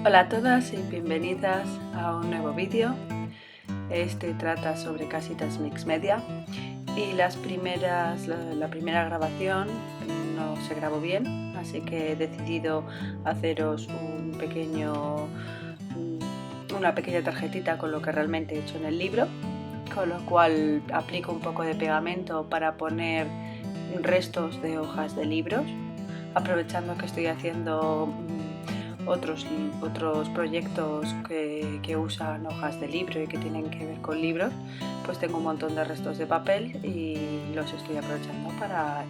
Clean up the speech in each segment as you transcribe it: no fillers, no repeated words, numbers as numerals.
Hola a todas y bienvenidas a un nuevo vídeo. Este trata sobre casitas mix media y la primera grabación no se grabó bien, así que he decidido haceros una pequeña tarjetita con lo que realmente he hecho en el libro, con lo cual aplico un poco de pegamento para poner restos de hojas de libros, aprovechando que estoy haciendo otros proyectos que usan hojas de libro y que tienen que ver con libros, pues tengo un montón de restos de papel y los estoy aprovechando para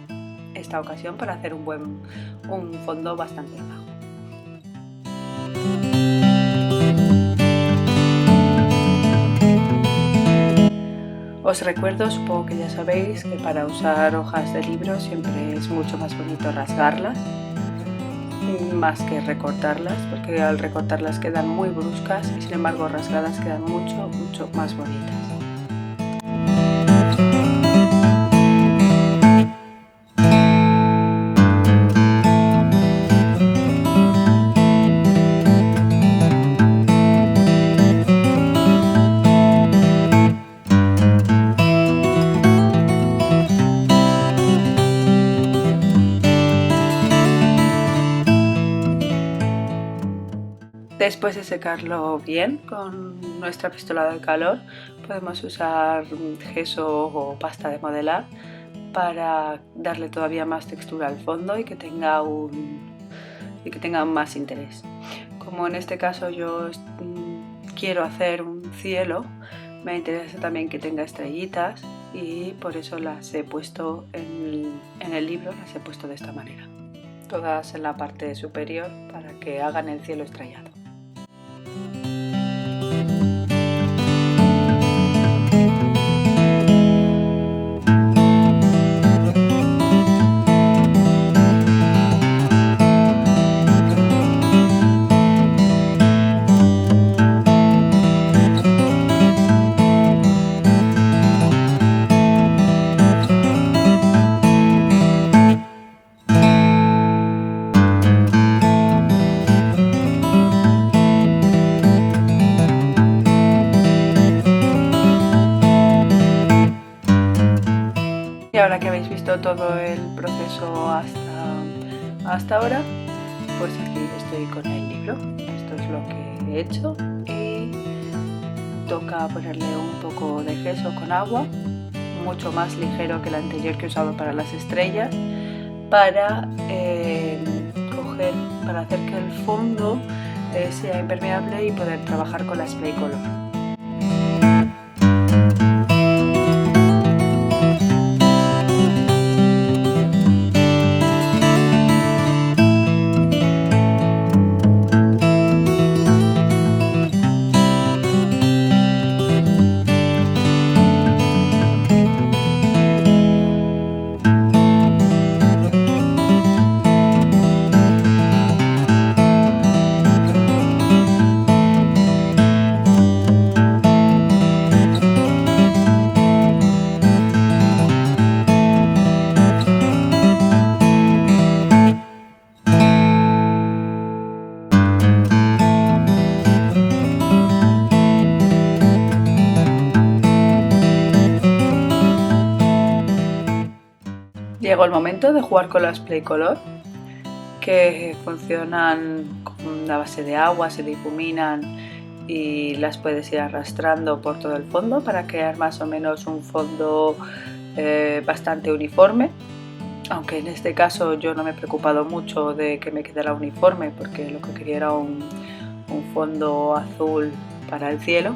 esta ocasión para hacer un fondo bastante bajo. Os recuerdo, supongo que ya sabéis, que para usar hojas de libro siempre es mucho más bonito rasgarlas más que recortarlas, porque al recortarlas quedan muy bruscas y sin embargo rasgadas quedan mucho más bonitas. Después de secarlo bien con nuestra pistola de calor, podemos usar gesso o pasta de modelar para darle todavía más textura al fondo y que tenga más interés. Como en este caso yo quiero hacer un cielo, me interesa también que tenga estrellitas y por eso las he puesto en el libro, las he puesto de esta manera, todas en la parte superior para que hagan el cielo estrellado. Y ahora que habéis visto todo el proceso hasta ahora, pues aquí estoy con el libro. Esto es lo que he hecho y toca ponerle un poco de gesso con agua, mucho más ligero que el anterior que he usado para las estrellas, para hacer que el fondo sea impermeable y poder trabajar con la spray color. Llegó el momento de jugar con las Play Color, que funcionan con una base de agua, se difuminan y las puedes ir arrastrando por todo el fondo para crear más o menos un fondo bastante uniforme. Aunque en este caso yo no me he preocupado mucho de que me quedara uniforme, porque lo que quería era un fondo azul para el cielo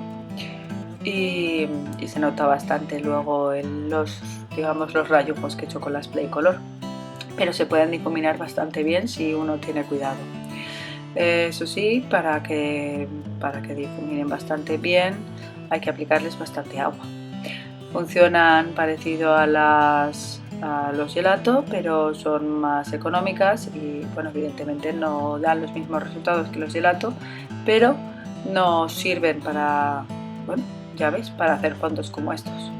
y se nota bastante luego los rayujos que he hecho con las Play Color, pero se pueden difuminar bastante bien si uno tiene cuidado. Eso sí, para que difuminen bastante bien hay que aplicarles bastante agua. Funcionan parecido a los gelato, pero son más económicas y bueno, evidentemente no dan los mismos resultados que los gelato, pero nos sirven para, bueno, ya ves, para hacer fondos como estos.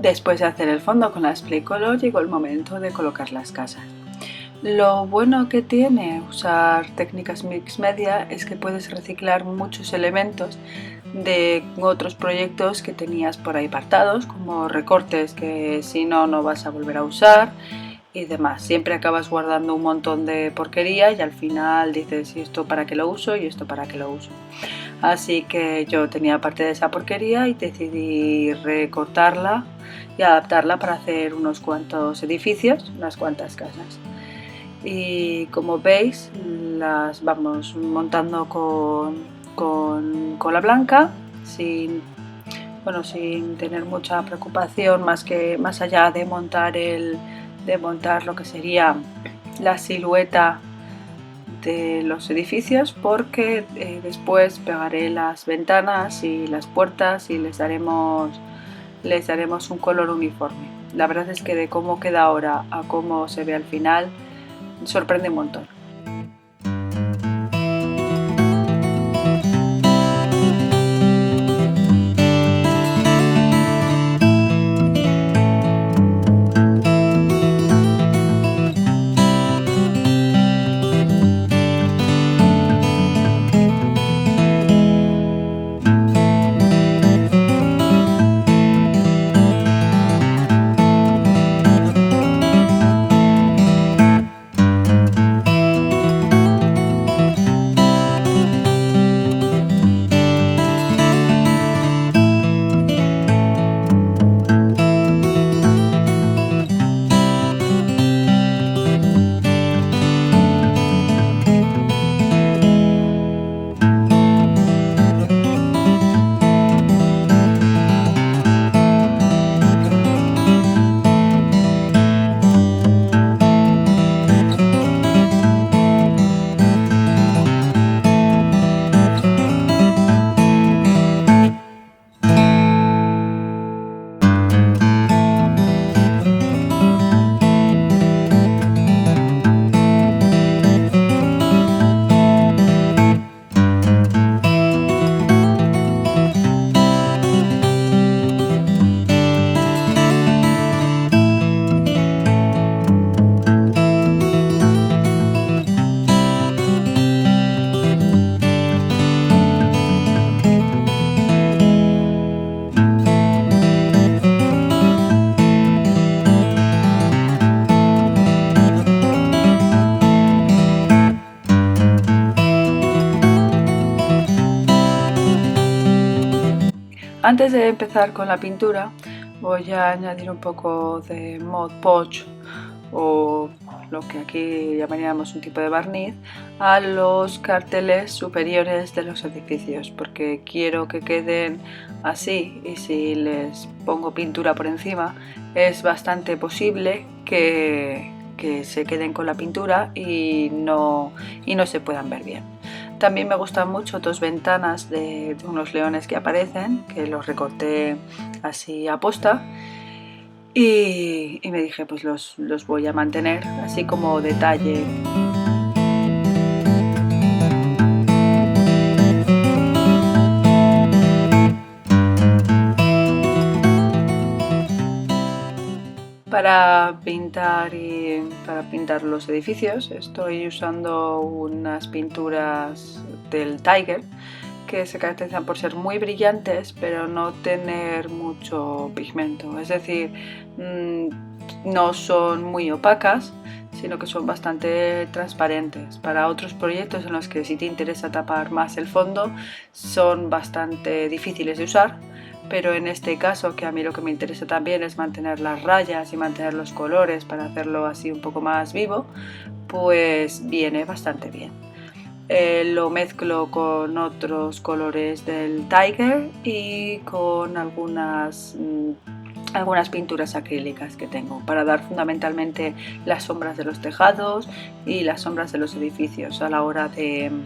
Después de hacer el fondo con las Playcolor llegó el momento de colocar las casas. Lo bueno que tiene usar técnicas mix media es que puedes reciclar muchos elementos de otros proyectos que tenías por ahí apartados, como recortes que si no, no vas a volver a usar y demás. Siempre acabas guardando un montón de porquería y al final dices, ¿y esto para qué lo uso? ¿Y esto para qué lo uso? Así que yo tenía parte de esa porquería y decidí recortarla y adaptarla para hacer unos cuantos edificios, unas cuantas casas. Y como veis, las vamos montando con cola blanca, sin tener mucha preocupación más allá de montar lo que sería la silueta de los edificios, porque después pegaré las ventanas y las puertas y les daremos un color uniforme. La verdad es que de cómo queda ahora a cómo se ve al final sorprende un montón. Antes de empezar con la pintura voy a añadir un poco de Mod Podge, o lo que aquí llamaríamos un tipo de barniz, a los carteles superiores de los edificios, porque quiero que queden así, y si les pongo pintura por encima es bastante posible que se queden con la pintura y no se puedan ver bien. También me gustan mucho dos ventanas de unos leones que aparecen, que los recorté así a posta, y me dije pues los voy a mantener así como detalle. Para pintar los edificios estoy usando unas pinturas del Tiger que se caracterizan por ser muy brillantes pero no tener mucho pigmento, es decir, no son muy opacas, sino que son bastante transparentes. Para otros proyectos en los que sí te interesa tapar más el fondo son bastante difíciles de usar, pero en este caso, que a mí lo que me interesa también es mantener las rayas y mantener los colores para hacerlo así un poco más vivo, pues viene bastante bien. Lo mezclo con otros colores del Tiger y con algunas pinturas acrílicas que tengo para dar fundamentalmente las sombras de los tejados y las sombras de los edificios a la hora de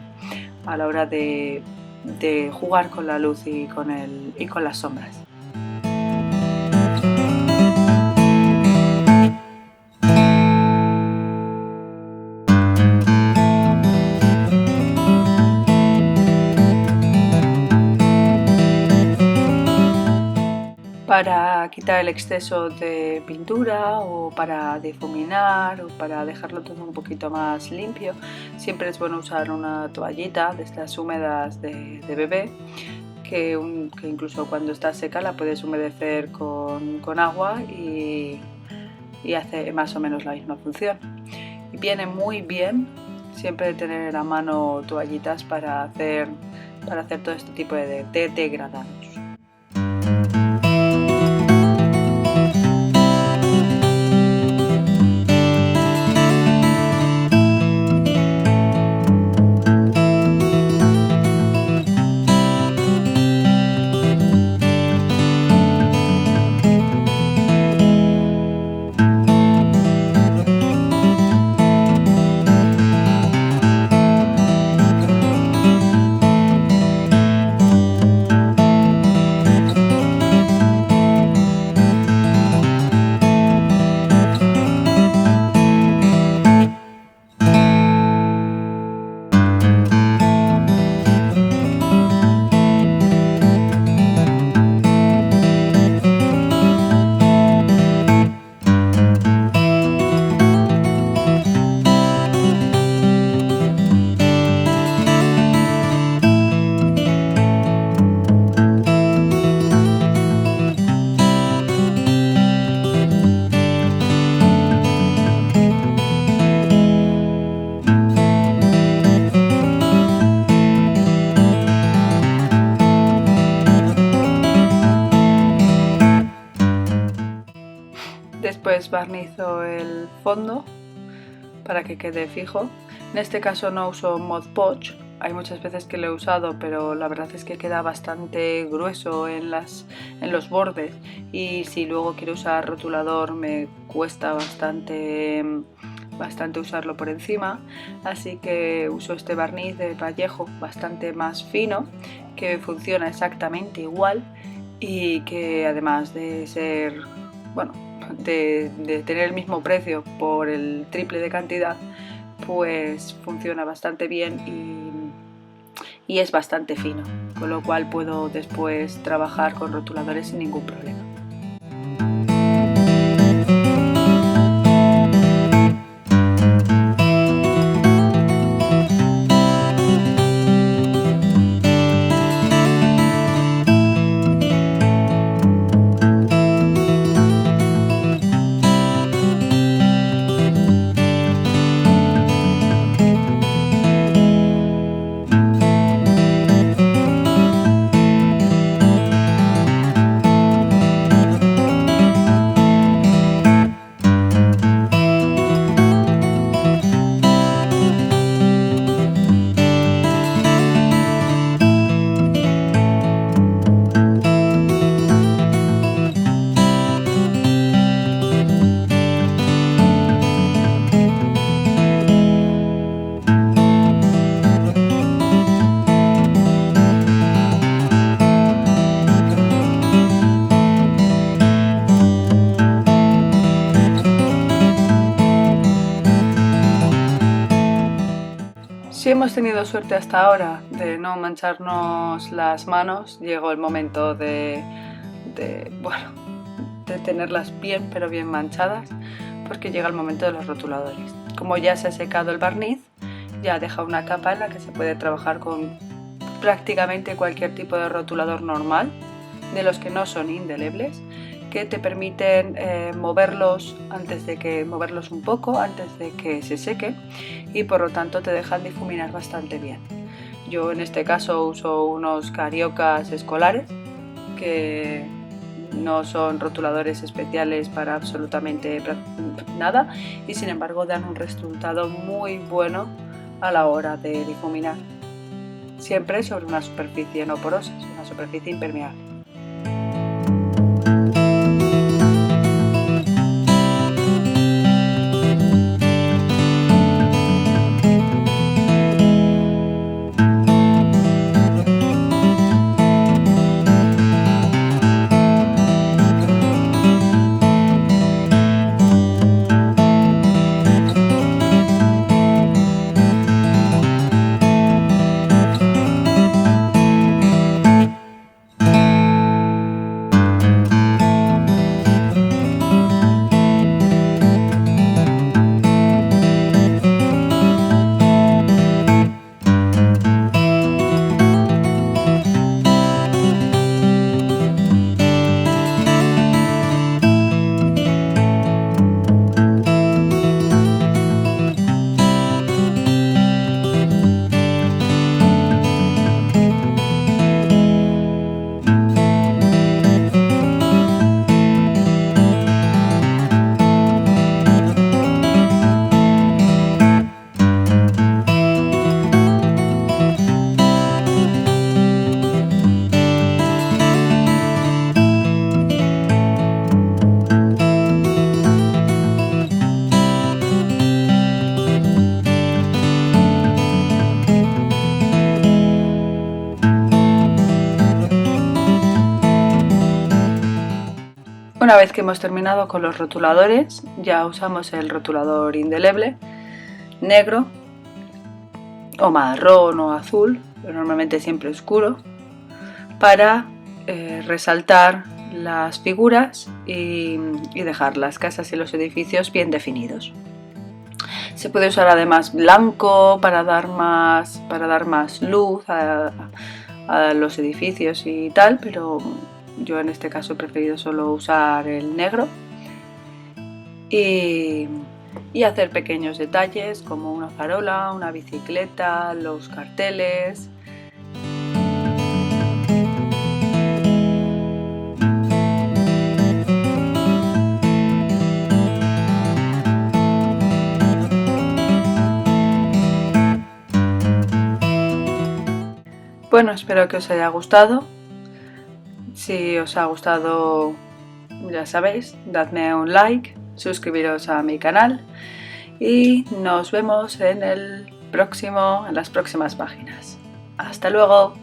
jugar con la luz y con las sombras. para quitar el exceso de pintura o para difuminar o para dejarlo todo un poquito más limpio. Siempre es bueno usar una toallita de estas húmedas de bebé, que incluso cuando está seca la puedes humedecer con agua y hace más o menos la misma función. Y viene muy bien siempre tener a mano toallitas para hacer todo este tipo de degradados. Después barnizo el fondo para que quede fijo. En este caso no uso Mod Podge, hay muchas veces que lo he usado, pero la verdad es que queda bastante grueso en los bordes, y si luego quiero usar rotulador me cuesta bastante usarlo por encima, así que uso este barniz de Vallejo bastante más fino, que funciona exactamente igual y que además de ser, bueno, de tener el mismo precio por el triple de cantidad, pues funciona bastante bien y es bastante fino, con lo cual puedo después trabajar con rotuladores sin ningún problema. Si hemos tenido suerte hasta ahora de no mancharnos las manos, llegó el momento de tenerlas bien, pero bien manchadas, porque llega el momento de los rotuladores. Como ya se ha secado el barniz, ya deja una capa en la que se puede trabajar con prácticamente cualquier tipo de rotulador normal, de los que no son indelebles, que te permiten moverlos un poco antes de que se sequen, y por lo tanto te dejan difuminar bastante bien. Yo en este caso uso unos cariocas escolares, que no son rotuladores especiales para absolutamente nada, y sin embargo dan un resultado muy bueno a la hora de difuminar, siempre sobre una superficie no porosa, una superficie impermeable. Una vez que hemos terminado con los rotuladores, ya usamos el rotulador indeleble negro o marrón o azul, pero normalmente siempre oscuro, para resaltar las figuras y dejar las casas y los edificios bien definidos. Se puede usar además blanco para dar más luz a los edificios y tal, pero yo en este caso he preferido solo usar el negro y hacer pequeños detalles como una farola, una bicicleta, los carteles. Bueno, espero que os haya gustado. Si os ha gustado, ya sabéis, dadme un like, suscribiros a mi canal y nos vemos en las próximas páginas. ¡Hasta luego!